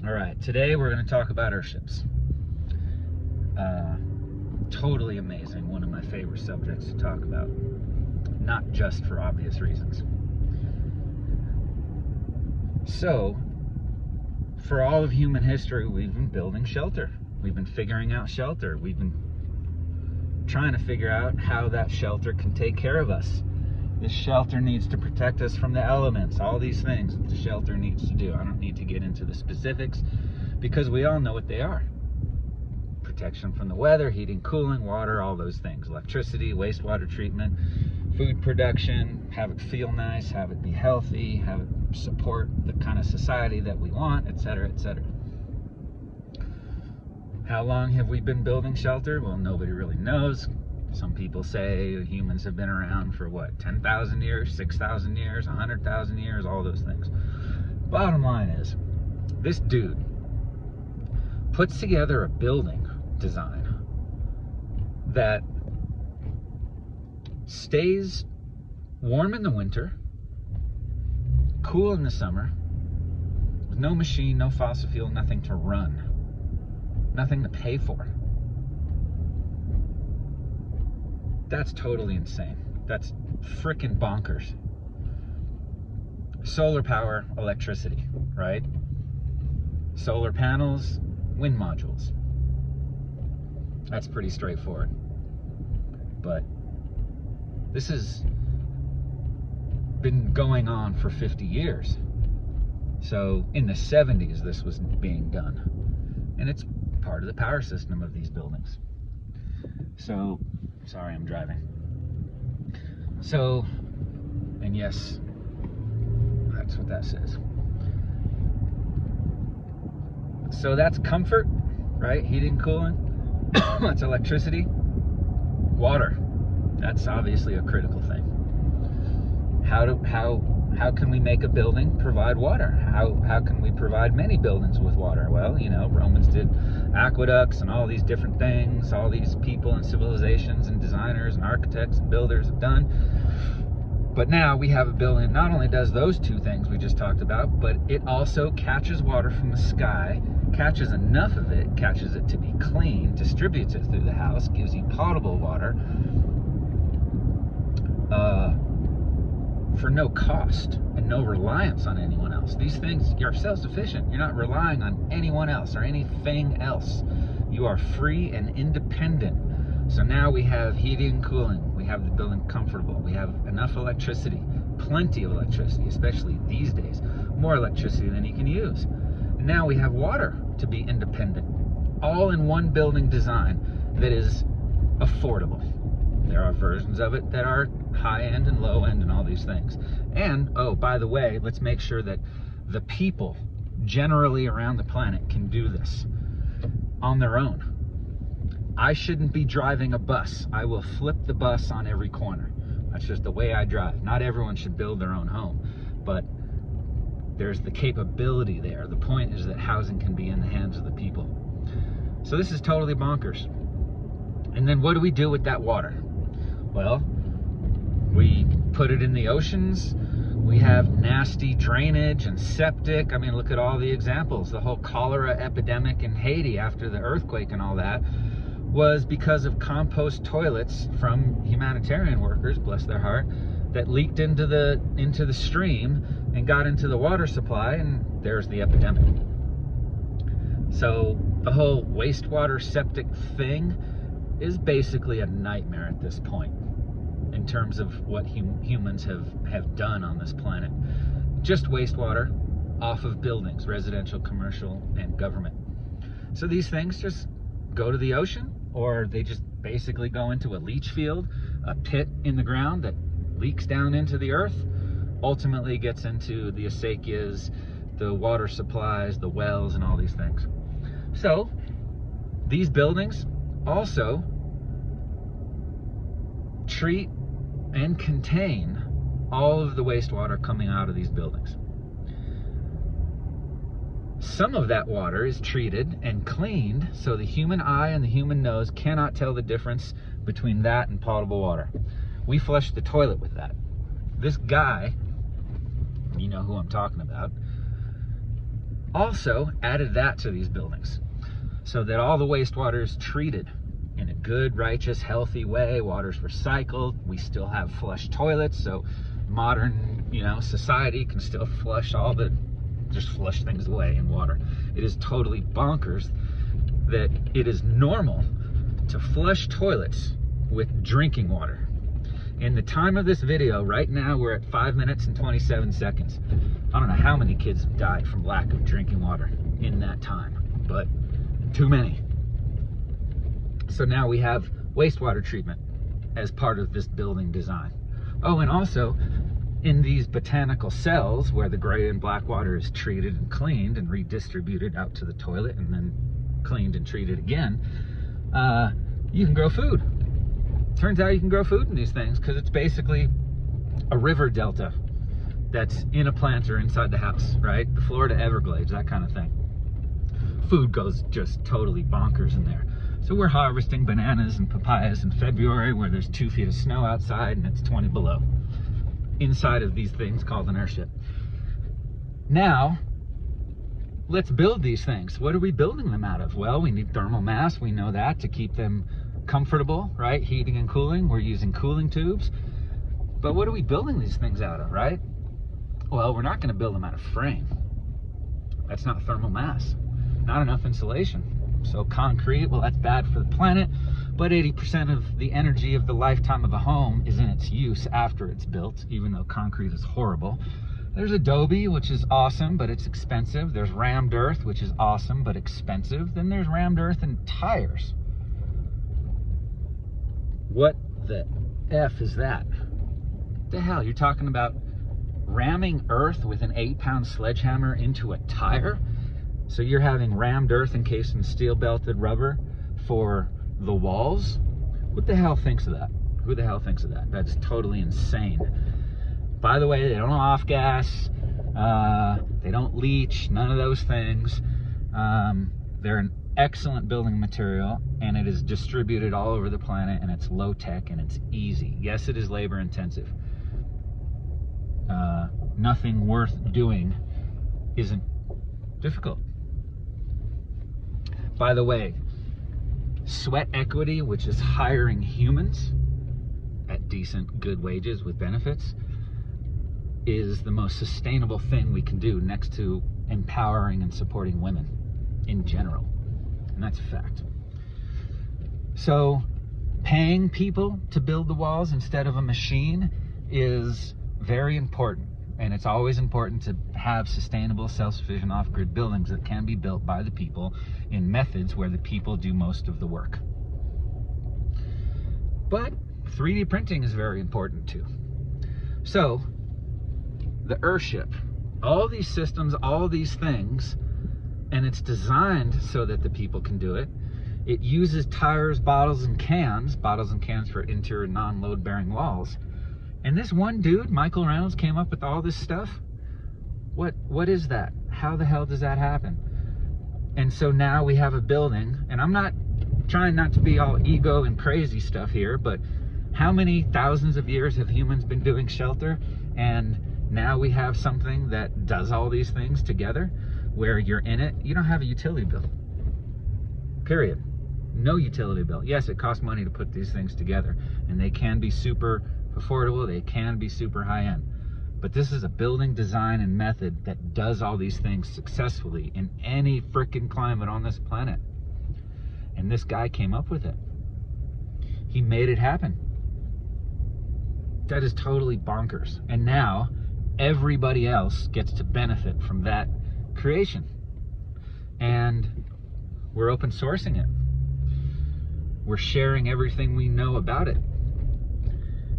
All right, today we're going to talk about Earthships. Totally amazing, one of my favorite subjects to talk about, not just for obvious reasons. So, for all of human history, we've been building shelter. We've been figuring out shelter. We've been trying to figure out how that shelter can take care of us. This shelter needs to protect us from the elements, all these things that the shelter needs to do. I don't need to get into the specifics because we all know what they are. Protection from the weather, heating, cooling, water, all those things. Electricity, wastewater treatment, food production, have it feel nice, have it be healthy, have it support the kind of society that we want, etc., etc. How long have we been building shelter? Well, nobody really knows. Some people say humans have been around for what, 10,000 years, 6,000 years, 100,000 years, all those things. Bottom line is, this dude puts together a building design that stays warm in the winter, cool in the summer, with no machine, no fossil fuel, nothing to run, nothing to pay for. That's totally insane. That's frickin' bonkers. Solar power, electricity, right? Solar panels, wind modules. That's pretty straightforward. But this has been going on for 50 years. So in the 70s, this was being done. And it's part of the power system of these buildings. So, sorry, I'm driving. So, and yes, that's what that says. So that's comfort, right? Heating, cooling. That's electricity. Water. That's obviously a critical thing. How can we make a building provide water? How can we provide many buildings with water? Well, you know, Romans did aqueducts and all these different things, all these people and civilizations and designers and architects and builders have done. But now we have a building that not only does those two things we just talked about, but it also catches water from the sky, catches enough of it, catches it to be clean, distributes it through the house, gives you potable water for no cost and no reliance on anyone else. These things, you're self-sufficient. You're not relying on anyone else or anything else. You are free and independent. So now we have heating and cooling. We have the building comfortable. We have enough electricity, plenty of electricity, especially these days. More electricity than you can use. And now we have water to be independent. All in one building design that is affordable. There are versions of it that are high-end and low-end and all these things. And, oh, by the way, let's make sure that the people generally around the planet can do this on their own. I shouldn't be driving a bus. I will flip the bus on every corner. That's just the way I drive. Not everyone should build their own home, but there's the capability there. The point is that housing can be in the hands of the people. So this is totally bonkers. And then what do we do with that water? Well, we put it in the oceans. We have nasty drainage and septic. I mean, look at all the examples. The whole cholera epidemic in Haiti after the earthquake and all that was because of compost toilets from humanitarian workers, bless their heart, that leaked into the stream and got into the water supply, and there's the epidemic. So the whole wastewater septic thing is basically a nightmare at this point in terms of what humans have done on this planet. Just wastewater off of buildings, residential, commercial, and government. So these things just go to the ocean, or they just basically go into a leach field, a pit in the ground that leaks down into the earth, ultimately gets into the acequias, the water supplies, the wells, and all these things. So these buildings also treat and contain all of the wastewater coming out of these buildings. Some of that water is treated and cleaned so the human eye and the human nose cannot tell the difference between that and potable water. We flush the toilet with that. This guy, you know who I'm talking about, also added that to these buildings so that all the wastewater is treated in a good, righteous, healthy way. Water's recycled. We still have flush toilets, so modern, society can still just flush things away in water. It is totally bonkers that it is normal to flush toilets with drinking water. In the time of this video, right now, we're at 5 minutes and 27 seconds. I don't know how many kids have died from lack of drinking water in that time, but too many. So now we have wastewater treatment as part of this building design. Oh, and also in these botanical cells where the gray and black water is treated and cleaned and redistributed out to the toilet and then cleaned and treated again, you can grow food. Turns out you can grow food in these things because it's basically a river delta that's in a plant or inside the house, right? The Florida Everglades, that kind of thing. Food goes just totally bonkers in there. So we're harvesting bananas and papayas in February where there's 2 feet of snow outside and it's 20 below. Inside of these things called an Earthship. Now, let's build these things. What are we building them out of? Well, we need thermal mass. We know that to keep them comfortable, right? Heating and cooling. We're using cooling tubes. But what are we building these things out of, right? Well, we're not going to build them out of frame. That's not thermal mass. Not enough insulation. So concrete, well, that's bad for the planet. But 80% of the energy of the lifetime of a home is in its use after it's built, even though concrete is horrible. There's adobe, which is awesome, but it's expensive. There's rammed earth, which is awesome, but expensive. Then there's rammed earth and tires. What the F is that? What the hell? You're talking about ramming earth with an 8-pound sledgehammer into a tire? So you're having rammed earth encased in steel belted rubber for the walls? What the hell thinks of that? Who the hell thinks of that? That's totally insane. By the way, they don't off gas, they don't leach, none of those things. They're an excellent building material, and it is distributed all over the planet, and it's low tech and it's easy. Yes, it is labor intensive. Nothing worth doing isn't difficult. By the way, sweat equity, which is hiring humans at decent, good wages with benefits, is the most sustainable thing we can do next to empowering and supporting women in general. And that's a fact. So paying people to build the walls instead of a machine is very important. And it's always important to have sustainable, self-sufficient, off-grid buildings that can be built by the people in methods where the people do most of the work. But 3D printing is very important too. So the Earthship, all these systems, all these things, and it's designed so that the people can do it. It uses tires, bottles, and cans for interior non-load bearing walls. And this one dude, Michael Reynolds, came up with all this stuff. What is that? How the hell does that happen? And so now we have a building, and I'm not trying not to be all ego and crazy stuff here, but how many thousands of years have humans been doing shelter? And now we have something that does all these things together, where you're in it. You don't have a utility bill, period. No utility bill. Yes, it costs money to put these things together, and they can be super affordable, they can be super high-end, but this is a building design and method that does all these things successfully in any freaking climate on this planet. And this guy came up with it. He made it happen. That is totally bonkers. And now everybody else gets to benefit from that creation, and we're open sourcing it. We're sharing everything we know about it.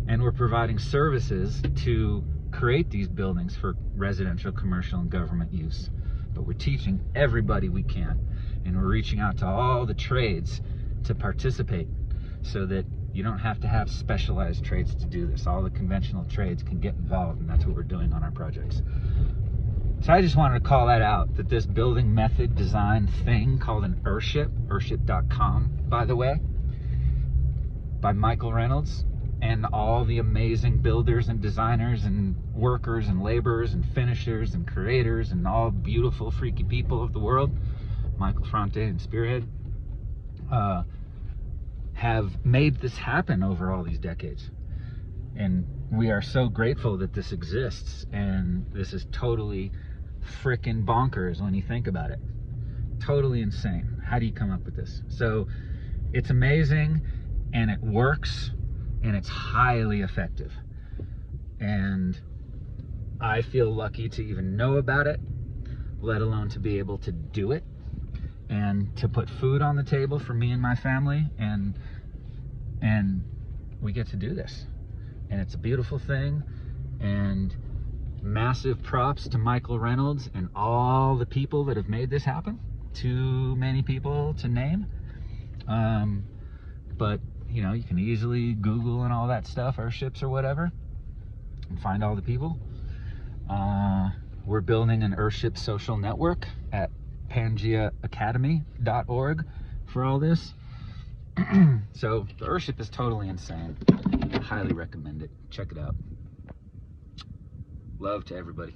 And we're providing services to create these buildings for residential, commercial, and government use. But we're teaching everybody we can. And we're reaching out to all the trades to participate so that you don't have to have specialized trades to do this. All the conventional trades can get involved, and that's what we're doing on our projects. So I just wanted to call that out, that this building method design thing called an Earthship, earthship.com, by the way, by Michael Reynolds, and all the amazing builders and designers and workers and laborers and finishers and creators and all beautiful, freaky people of the world, Michael Fronte and Spearhead, have made this happen over all these decades. And we are so grateful that this exists, and this is totally frickin' bonkers when you think about it. Totally insane. How do you come up with this? So it's amazing, and it works, and it's highly effective. And I feel lucky to even know about it, let alone to be able to do it, and to put food on the table for me and my family, and we get to do this. And it's a beautiful thing, and massive props to Michael Reynolds and all the people that have made this happen. Too many people to name. But you know, you can easily Google and all that stuff, Earthships or whatever, and find all the people. We're building an Earthship social network at PangeaAcademy.org for all this. So the Earthship is totally insane. I highly recommend it. Check it out. Love to everybody.